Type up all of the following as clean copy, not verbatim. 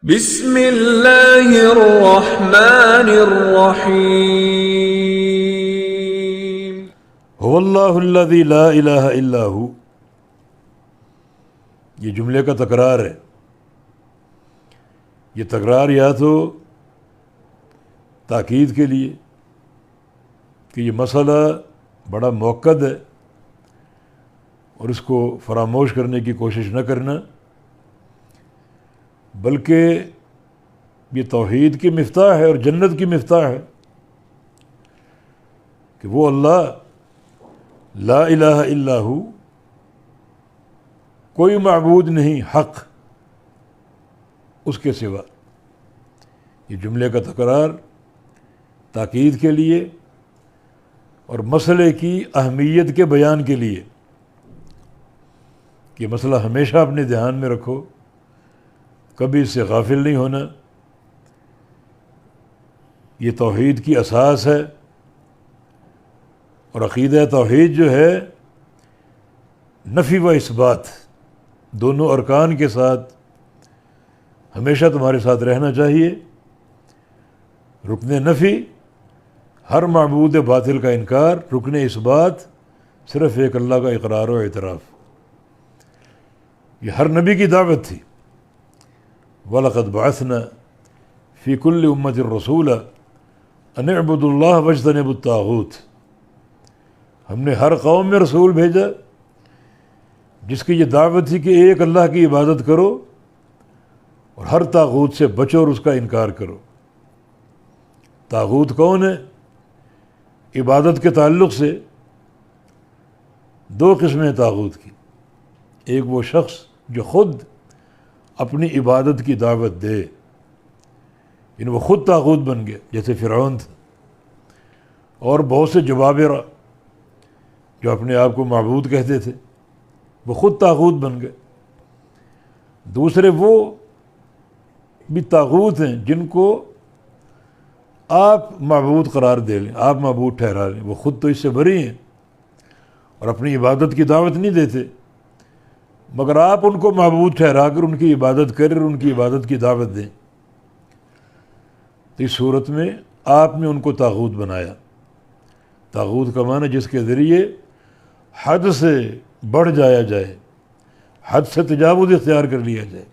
بسم اللہ الرحمن الرحیم۔ هو اللہ الذی لا الہ الا ہو، یہ جملے کا تکرار ہے۔ یہ تکرار یا تو تاکید کے لیے کہ یہ مسئلہ بڑا موقد ہے اور اس کو فراموش کرنے کی کوشش نہ کرنا، بلکہ یہ توحید کی مفتاح ہے اور جنت کی مفتاح ہے کہ وہ اللہ لا الہ الا ہو، کوئی معبود نہیں حق اس کے سوا۔ یہ جملے کا تکرار تاکید کے لیے اور مسئلے کی اہمیت کے بیان کے لیے کہ مسئلہ ہمیشہ اپنے دھیان میں رکھو، کبھی اس سے غافل نہیں ہونا۔ یہ توحید کی اساس ہے، اور عقیدہ توحید جو ہے نفی و اثبات دونوں ارکان کے ساتھ ہمیشہ تمہارے ساتھ رہنا چاہیے۔ رکن نفی ہر معبود باطل کا انکار، رکن اثبات صرف ایک اللہ کا اقرار و اعتراف۔ یہ ہر نبی کی دعوت تھی۔ وَلَقَدْ بَعَثْنَا فِي كُلِّ أُمَّةٍ رَسُولًا أَنِ اعْبُدُوا اللَّهَ وَاجْتَنِبُوا الطَّاغُوتَ، ہم نے ہر قوم میں رسول بھیجا جس کی یہ دعوت تھی کہ ایک اللہ کی عبادت کرو اور ہر طاغوت سے بچو اور اس کا انکار کرو۔ طاغوت کون ہے؟ عبادت کے تعلق سے دو قسمیں طاغوت کی۔ ایک وہ شخص جو خود اپنی عبادت کی دعوت دے، یعنی وہ خود طاغوت بن گئے جیسے فرعون تھا، اور بہت سے جبابرہ جو اپنے آپ کو معبود کہتے تھے وہ خود طاغوت بن گئے۔ دوسرے وہ بھی طاغوت ہیں جن کو آپ معبود قرار دے لیں، آپ معبود ٹھہرا لیں، وہ خود تو اس سے بری ہیں اور اپنی عبادت کی دعوت نہیں دیتے، مگر آپ ان کو معبود ٹھہرا کر ان کی عبادت کریں اور ان کی عبادت کی دعوت دیں، تو اس صورت میں آپ نے ان کو طاغوت بنایا۔ طاغوت کا معنی جس کے ذریعے حد سے بڑھ جایا جائے، حد سے تجاوز اختیار کر لیا جائے۔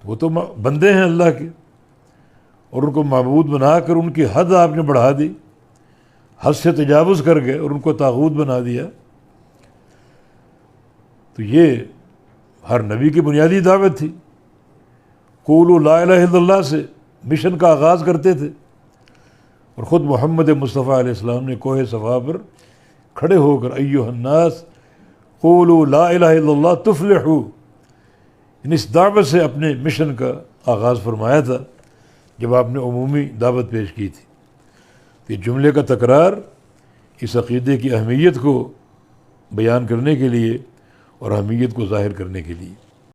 وہ تو بندے ہیں اللہ کے، اور ان کو معبود بنا کر ان کی حد آپ نے بڑھا دی، حد سے تجاوز کر گئے اور ان کو طاغوت بنا دیا۔ تو یہ ہر نبی کی بنیادی دعوت تھی۔ قولوا لا الہ الا اللہ سے مشن کا آغاز کرتے تھے، اور خود محمد مصطفیٰ علیہ السلام نے کوہ صفا پر کھڑے ہو کر ایھا الناس قولوا لا الہ الا اللہ تفلحوا، اس دعوت سے اپنے مشن کا آغاز فرمایا تھا جب آپ نے عمومی دعوت پیش کی تھی۔ یہ جملے کا تکرار اس عقیدے کی اہمیت کو بیان کرنے کے لیے اور اہمیت کو ظاہر کرنے کے لیے۔